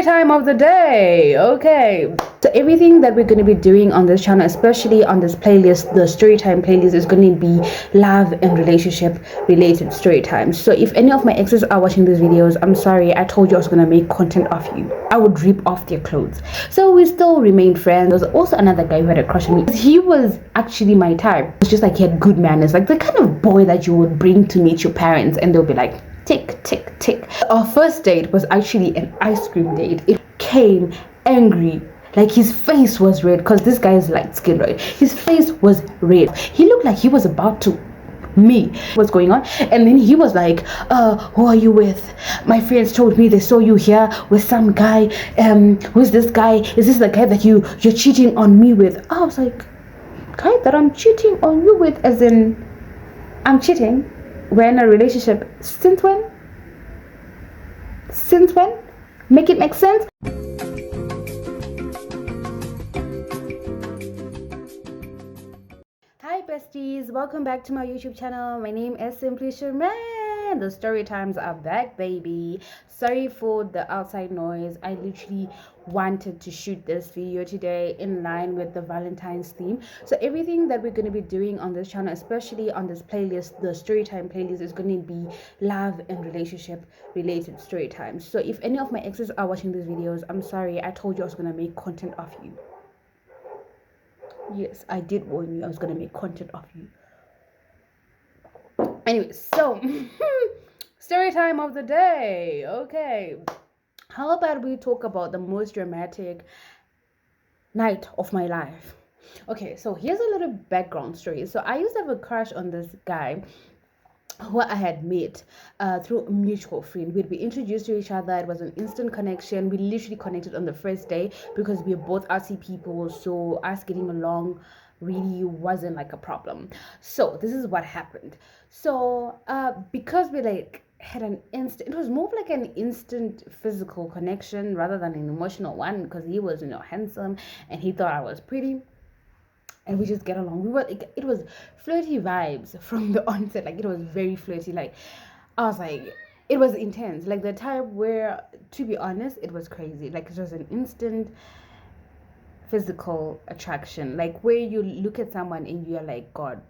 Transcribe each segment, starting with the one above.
Story time of the day. Okay, so everything that we're going to be doing on this channel, especially on this playlist, the story time playlist, is going to be love and relationship related story times. So if any of my exes are watching these videos, I'm sorry, I told you I was going to make content of you. I would rip off their clothes. So we still remained friends. There was also another guy who had a crush on me. He was actually my type. It's just like he had good manners, like the kind of boy that you would bring to meet your parents and they'll be like, tick, tick, tick. Our first date was actually an ice cream date. It came angry. Like his face was red because this guy is light skinned, right? His face was red. He looked like he was about to me what's going on, and then he was like, who are you with? My friends told me they saw you here with some guy. Who's this guy? Is this the guy that you're cheating on me with? I was like, guy that I'm cheating on you with, as in I'm cheating? We're in a relationship since when? Since when? Make it make sense. Hi besties, welcome back to my YouTube channel. My name is Simply Sherman. The story times are back, baby. Sorry for the outside noise. I literally wanted to shoot this video today in line with the Valentine's theme. So everything that we're going to be doing on this channel, especially on this playlist, the story time playlist, is going to be love and relationship related story times. So if any of my exes are watching these videos, I'm sorry, I told you I was going to make content of you. Yes, I did warn you I was going to make content of you. Anyway, so story time of the day. Okay, how about we talk about the most dramatic night of my life? Okay, so here's a little background story. So I used to have a crush on this guy who I had met through a mutual friend. We'd be introduced to each other. It was an instant connection. We literally connected on the first day because we are both artsy people, so us getting along really wasn't like a problem. So this is what happened. So because we like had an instant, it was more of like an instant physical connection rather than an emotional one, because he was, handsome and he thought I was pretty, and we just get along. It was flirty vibes from the onset. Like, it was very flirty. Like, I was like, it was intense, like the type where, to be honest, it was crazy. Like, it was an instant physical attraction, like where you look at someone and you're like, God,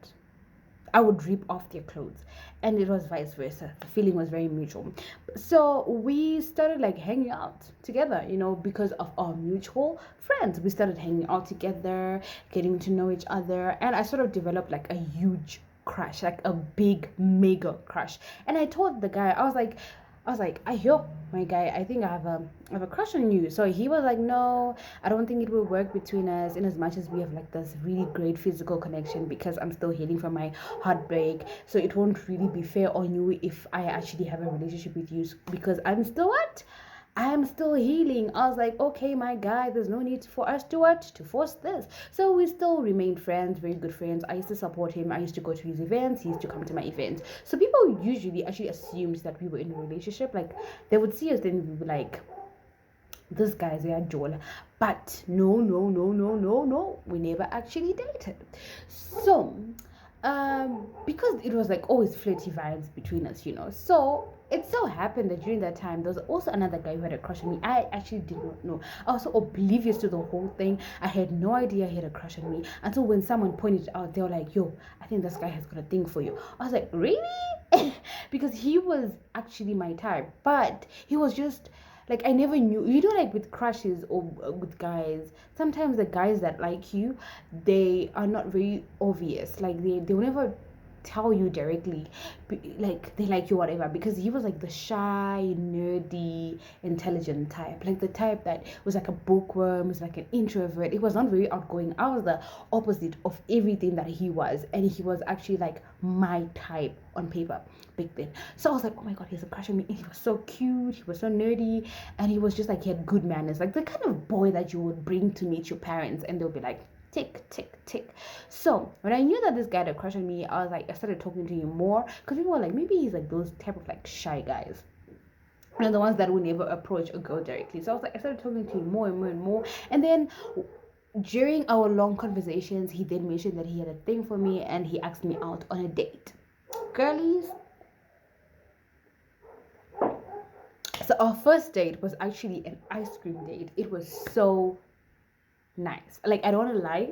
I would rip off their clothes. And it was vice versa. The feeling was very mutual. So we started like hanging out together, because of our mutual friends. We started hanging out together, getting to know each other, and I sort of developed like a huge crush, like a big mega crush. And I told the guy, I was like, yo, my guy, I think I have a crush on you. So he was like, no, I don't think it will work between us, in as much as we have like this really great physical connection, because I'm still healing from my heartbreak. So it won't really be fair on you if I actually have a relationship with you, because I'm still what? I'm still healing. I was like, okay, my guy, there's no need for us to force this. So we still remained friends, very good friends. I used to support him. I used to go to his events. He used to come to my events. So people usually actually assumed that we were in a relationship. Like, they would see us, then we would be like, this guy's a Joel. But no, we never actually dated. So because it was like always flirty vibes between us, so it so happened that during that time there was also another guy who had a crush on me. I actually did not know. I was so oblivious to the whole thing. I had no idea he had a crush on me until when someone pointed it out. They were like, yo, I think this guy has got a thing for you. I was like, really? Because he was actually my type, but he was just like, I never knew, like with crushes or with guys, sometimes the guys that like you, they are not very obvious. Like, they will never tell you directly, like they like you, whatever, because he was like the shy, nerdy, intelligent type, like the type that was like a bookworm, was like an introvert. It was not very outgoing. I was the opposite of everything that he was, and he was actually like my type on paper back then. So I was like, oh my God, he has a crush on me. And he was so cute, he was so nerdy, and he was just like, he had good manners, like the kind of boy that you would bring to meet your parents and they'll be like, tick, tick, tick. So when I knew that this guy had a crush on me, I was like, I started talking to him more, because people were like, maybe he's like those type of like shy guys, the ones that would never approach a girl directly. So I was like, I started talking to him more and more and more. And then during our long conversations, he then mentioned that he had a thing for me, and he asked me out on a date. Girlies, So our first date was actually an ice cream date. It was so nice. Like, I don't want to lie.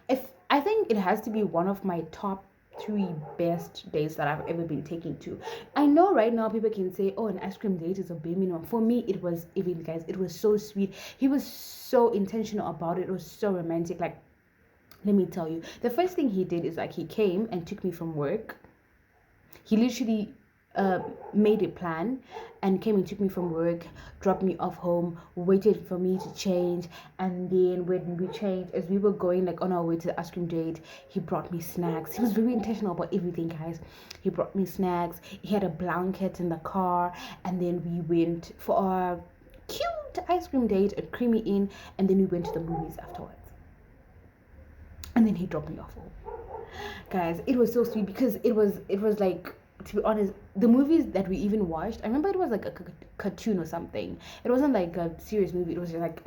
If I think it has to be one of my top three best dates that I've ever been taken to. I know right now people can say, "Oh, an ice cream date is a bare minimum." For me, it was even, guys. It was so sweet. He was so intentional about it. It was so romantic. Like, let me tell you, the first thing he did is like he came and took me from work. He literally uh, made a plan and came and took me from work, dropped me off home, waited for me to change, and then when we changed, as we were going like on our way to the ice cream date, he brought me snacks. He was very intentional about everything, guys. He brought me snacks. He had a blanket in the car, and then we went for our cute ice cream date at Creamy Inn, and then we went to the movies afterwards. And then he dropped me off home. Guys, it was so sweet because it was like, to be honest, the movies that we even watched, I remember it was like a cartoon or something. It wasn't like a serious movie. It was just like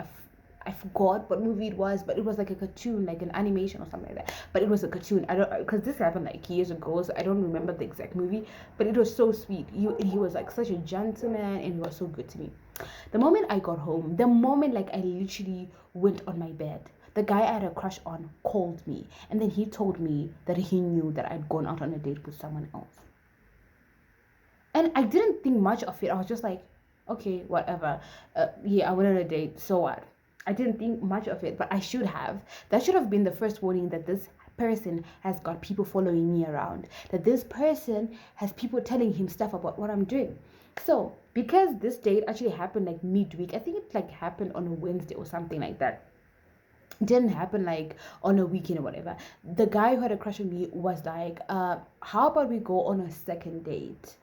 I forgot what movie it was, but it was like a cartoon, like an animation or something like that. But it was a cartoon. I don't, because this happened like years ago, so I don't remember the exact movie. But it was so sweet. He was like such a gentleman, and he was so good to me. The moment I got home, the moment like I literally went on my bed, the guy I had a crush on called me, and then he told me that he knew that I'd gone out on a date with someone else. And I didn't think much of it. I was just like, okay, whatever. Yeah, I went on a date. So what? I didn't think much of it, but I should have. That should have been the first warning that this person has got people following me around. That this person has people telling him stuff about what I'm doing. So, because this date actually happened like midweek, I think it like happened on a Wednesday or something like that. It didn't happen like on a weekend or whatever. The guy who had a crush on me was like, how about we go on a second date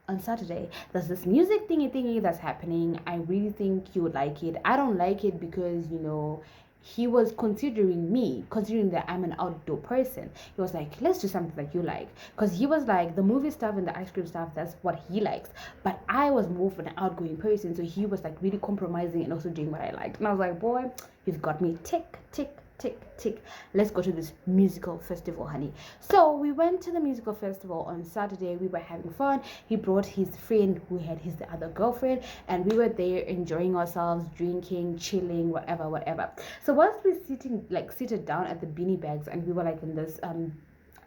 on Saturday? There's this music thingy that's happening. I really think you would like it. I don't like it because, he was considering that I'm an outdoor person. He was like, let's do something that you like. Because he was like, the movie stuff and the ice cream stuff, that's what he likes. But I was more of an outgoing person. So he was like really compromising and also doing what I liked. And I was like, boy, you've got me tick, tick, tick, tick. Let's go to this musical festival, honey. So we went to the musical festival on Saturday. We were having fun. He brought his friend who had his other girlfriend, and we were there enjoying ourselves, drinking, chilling, whatever. So whilst we're seated down at the beanie bags, and we were like in this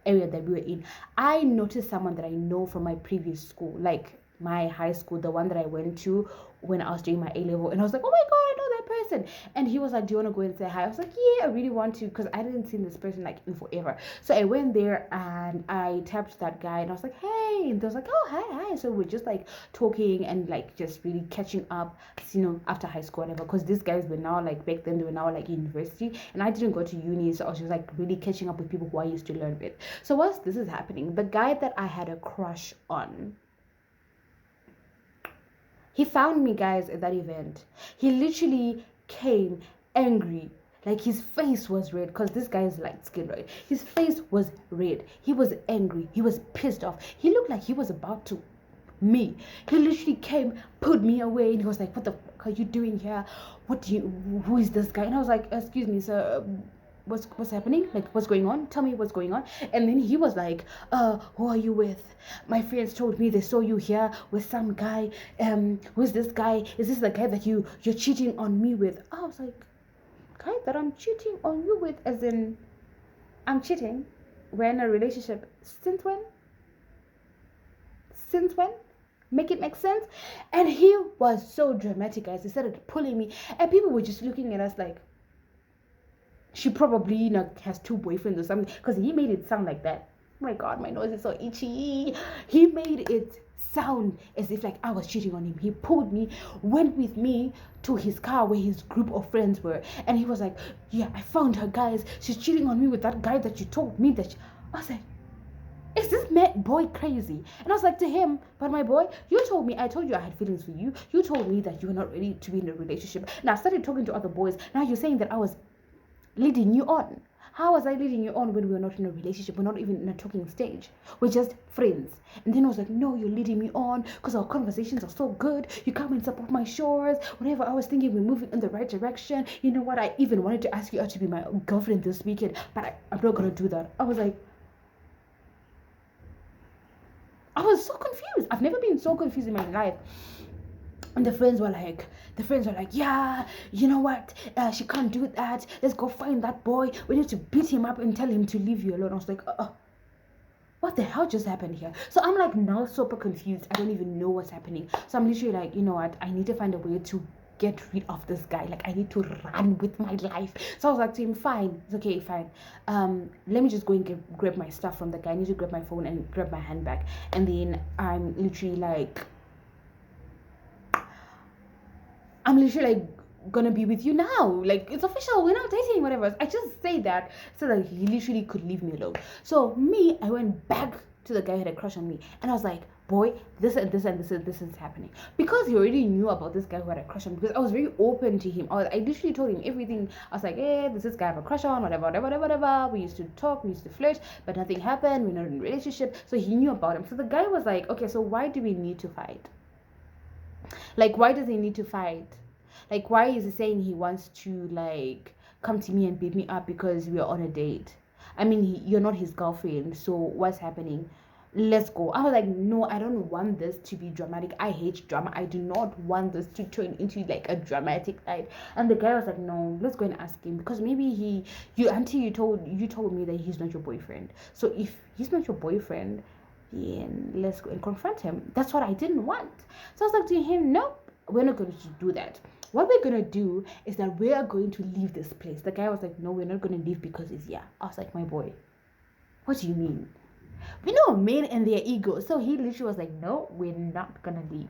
area that we were in, I noticed someone that I know from my previous school, like my high school, the one that I went to when I was doing my A-level, and I was like, oh my god, I know that person. And he was like, do you want to go and say hi? I was like, yeah, I really want to, because I didn't see this person like in forever. So I went there and I tapped that guy, and I was like, hey, and they was like, oh, hi. So we're just like talking and like just really catching up, after high school, whatever, because these guys were now like, back then they were now like university, and I didn't go to uni, so I was just like really catching up with people who I used to learn with. So whilst this is happening, the guy that I had a crush on, he found me, guys, at that event. He literally came angry. Like, his face was red, because this guy is light skinned, right? His face was red. He was angry. He was pissed off. He looked like he was about to me. He literally came, put me away, and he was like, what the fuck are you doing here? Who is this guy? And I was like, excuse me, sir, what's happening? Like, what's going on? Tell me what's going on. And then he was like, who are you with? My friends told me they saw you here with some guy. Who's this guy? Is this the guy that you're cheating on me with? I was like, guy that I'm cheating on you with, as in I'm cheating? We're in a relationship. Since when? Make it make sense. And he was so dramatic, guys. He started pulling me, and people were just looking at us like, she probably has two boyfriends or something, because he made it sound like that. Oh my god, my nose is so itchy. He made it sound as if like I was cheating on him. He pulled me, went with me to his car where his group of friends were, and he was like, yeah, I found her, guys. She's cheating on me with that guy that you told me that I was like, is this boy crazy? And I was like to him, but my boy, I told you I had feelings for you. You told me that you were not ready to be in a relationship. Now I started talking to other boys. Now you're saying that I was leading you on. How was I leading you on when we were not in a relationship? We're not even in a talking stage. We're just friends. And then I was like, no, you're leading me on because our conversations are so good. You come and support my shores. Whatever, I was thinking we're moving in the right direction. You know what? I even wanted to ask you out to be my girlfriend this weekend, but I'm not going to do that. I was so confused. I've never been so confused in my life. And the friends were like, yeah, you know what? She can't do that. Let's go find that boy. We need to beat him up and tell him to leave you alone. I was like, what the hell just happened here? So I'm like now super confused. I don't even know what's happening. So I'm literally like, you know what? I need to find a way to get rid of this guy. Like I need to run with my life. So I was like to him, fine, it's okay, fine. Let me just go and grab my stuff from the guy. I need to grab my phone and grab my handbag. And then I'm literally like gonna be with you now. Like it's official. We're not dating, whatever. I just say that so that he literally could leave me alone. So I went back to the guy who had a crush on me, and I was like, boy, this and this and this is happening. Because he already knew about this guy who had a crush on me, because I was very open to him. I literally told him everything. I was like, hey, this guy I have a crush on, whatever. We used to talk, we used to flirt, but nothing happened. We're not in a relationship. So he knew about him. So the guy was like, okay, so why do we need to fight? Like, why does he need to fight? Like, why is he saying he wants to, like, come to me and beat me up because we're on a date? I mean, you're not his girlfriend, so what's happening? Let's go. I was like, no, I don't want this to be dramatic. I hate drama. I do not want this to turn into, like, a dramatic night. And the guy was like, no, let's go and ask him, because maybe you told me that he's not your boyfriend. So if he's not your boyfriend, then let's go and confront him. That's what I didn't want. So I was like to him, no, we're not going to do that. What we're going to do is that we are going to leave this place. The guy was like, no, we're not going to leave because he's here. I was like, my boy, what do you mean? We know men and their ego. So he literally was like, no, we're not going to leave.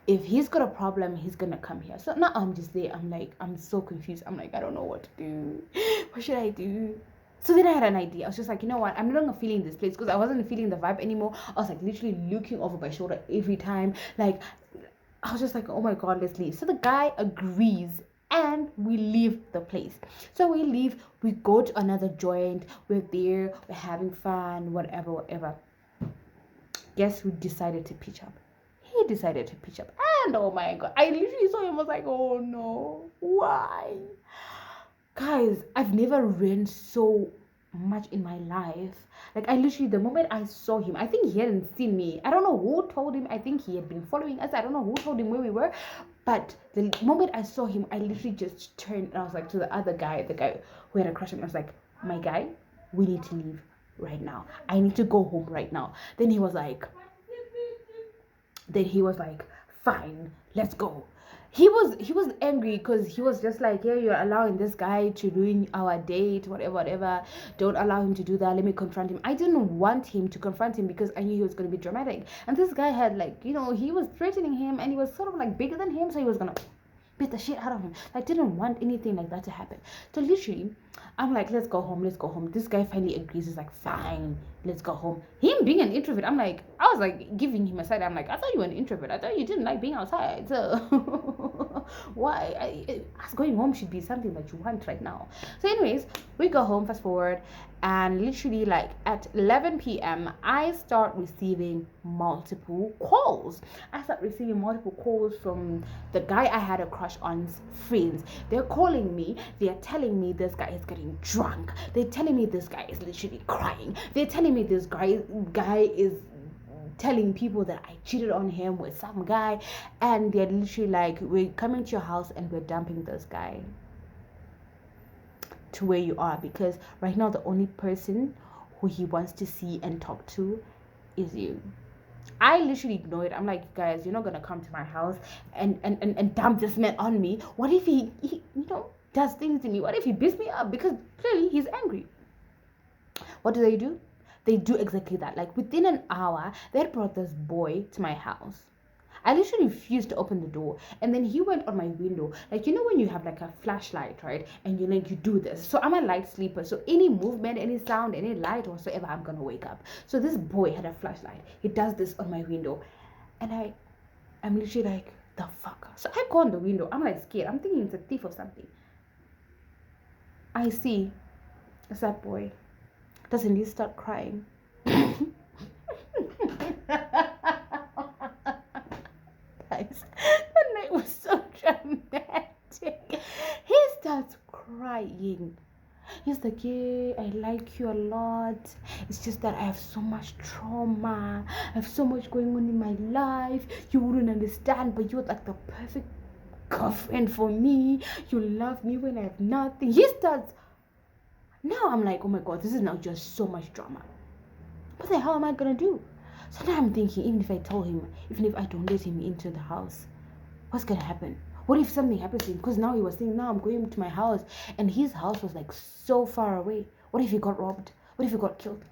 If he's got a problem, he's going to come here. So now I'm just there. I'm like, I'm so confused. I'm like, I don't know what to do. What should I do? So then I had an idea. I was just like, you know what? I'm no longer feeling this place, because I wasn't feeling the vibe anymore. I was like literally looking over my shoulder every time. Like, I was just like, oh my God, let's leave. So the guy agrees and we leave the place. So we leave, we go to another joint. We're there, we're having fun, whatever. Guess who decided to pitch up? He decided to pitch up. And oh my God, I literally saw him. I was like, oh no, why? Guys, I've never ran so much in my life. Like, I literally, the moment I saw him, I think he hadn't seen me. I don't know who told him. I think he had been following us. I don't know who told him where we were. But the moment I saw him, I literally just turned and I was like to the other guy, the guy who had a crush on me, I was like, my guy, we need to leave right now. I need to go home right now. Then he was like, fine, let's go. He was angry because he was just like, yeah, you're allowing this guy to ruin our date, whatever. Don't allow him to do that. Let me confront him. I didn't want him to confront him because I knew he was going to be dramatic. And this guy had, like, you know, he was threatening him, and he was sort of like bigger than him, so he was gonna beat the shit out of him. I didn't want anything like that to happen. So literally, I'm like, let's go home. This guy finally agrees. He's like, fine, let's go home. Him being an introvert, I was like giving him a side. I'm like, I thought you were an introvert. I thought you didn't like being outside. So why? Us going home should be something that you want right now. So anyways, we go home, fast forward, and literally like at 11 p.m. I start receiving multiple calls. From the guy I had a crush on's friends. They're calling me. They're telling me this guy is getting drunk. They're telling me this guy is literally crying. They're telling me this guy is telling people that I cheated on him with some guy, and they're literally like, we're coming to your house and we're dumping this guy to where you are, because right now the only person who he wants to see and talk to is you. I literally ignored it. I'm like, guys, you're not gonna come to my house and dump this man on me. What if he does things to me? What if he beats me up? Because clearly he's angry. What do? They do exactly that. Like within an hour, they had brought this boy to my house. I literally refused to open the door, and then he went on my window. Like, you know when you have like a flashlight, right? And you do this. So I'm a light sleeper. So any movement, any sound, any light whatsoever, I'm gonna wake up. So this boy had a flashlight. He does this on my window, and I'm literally like, the fuck. So I go on the window. I'm like scared. I'm thinking it's a thief or something. I see it's that boy. Doesn't he start crying? Guys, the night was so dramatic. He starts crying. He's like, yeah, I like you a lot. It's just that I have so much trauma. I have so much going on in my life. You wouldn't understand, but you're like the perfect girlfriend for me. You love me when I have nothing. He starts. Now I'm like, oh my god, this is now just so much drama. What the hell am I gonna do? So now I'm thinking, even if I tell him, even if I don't let him into the house, what's gonna happen? What if something happens to him? Because now he was saying, now I'm going to my house, and his house was like so far away. What if he got robbed? What if he got killed?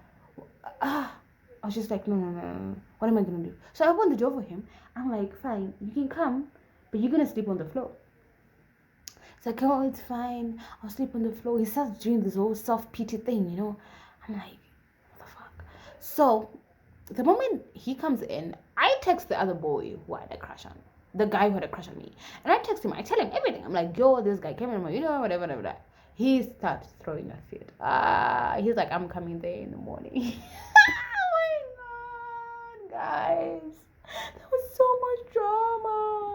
I was just like, no, no, no, no. What am I gonna do? So I opened the door for him. I'm like, fine, you can come, but you're gonna sleep on the floor. It's like, oh, it's fine. I'll sleep on the floor. He starts doing this whole self-pity thing, you know. I'm like, what the fuck? So the moment he comes in, I text the other boy who I had a crush on, the guy who had a crush on me, and I text him. I tell him everything. I'm like, yo, this guy came in my, whatever, whatever. He starts throwing a fit. He's like, I'm coming there in the morning. Oh my god, guys, there was so much drama.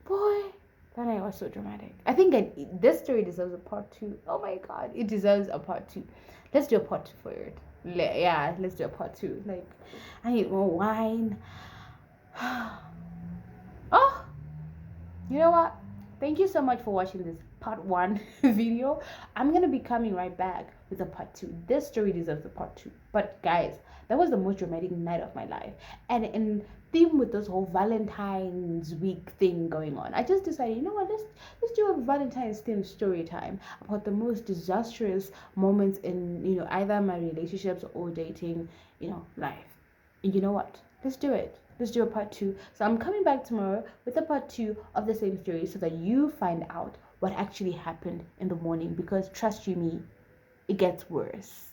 Boy, that night was so dramatic. I think this story deserves a part 2. Oh my god, it deserves a part 2. Let's do a part 2 for it. Yeah, let's do a part 2. Like, I need more wine. Oh, you know what? Thank you so much for watching this part 1 video. I'm gonna be coming right back with a part 2. This story deserves a part 2. But guys, that was the most dramatic night of my life, and in theme with this whole Valentine's week thing going on, I just decided, you know what, let's do a Valentine's theme story time about the most disastrous moments in, you know, either my relationships or dating, you know, life. And you know what, let's do it. Let's do a part 2. So I'm coming back tomorrow with a part 2 of the same story, so that you find out what actually happened in the morning, because trust you me, it gets worse.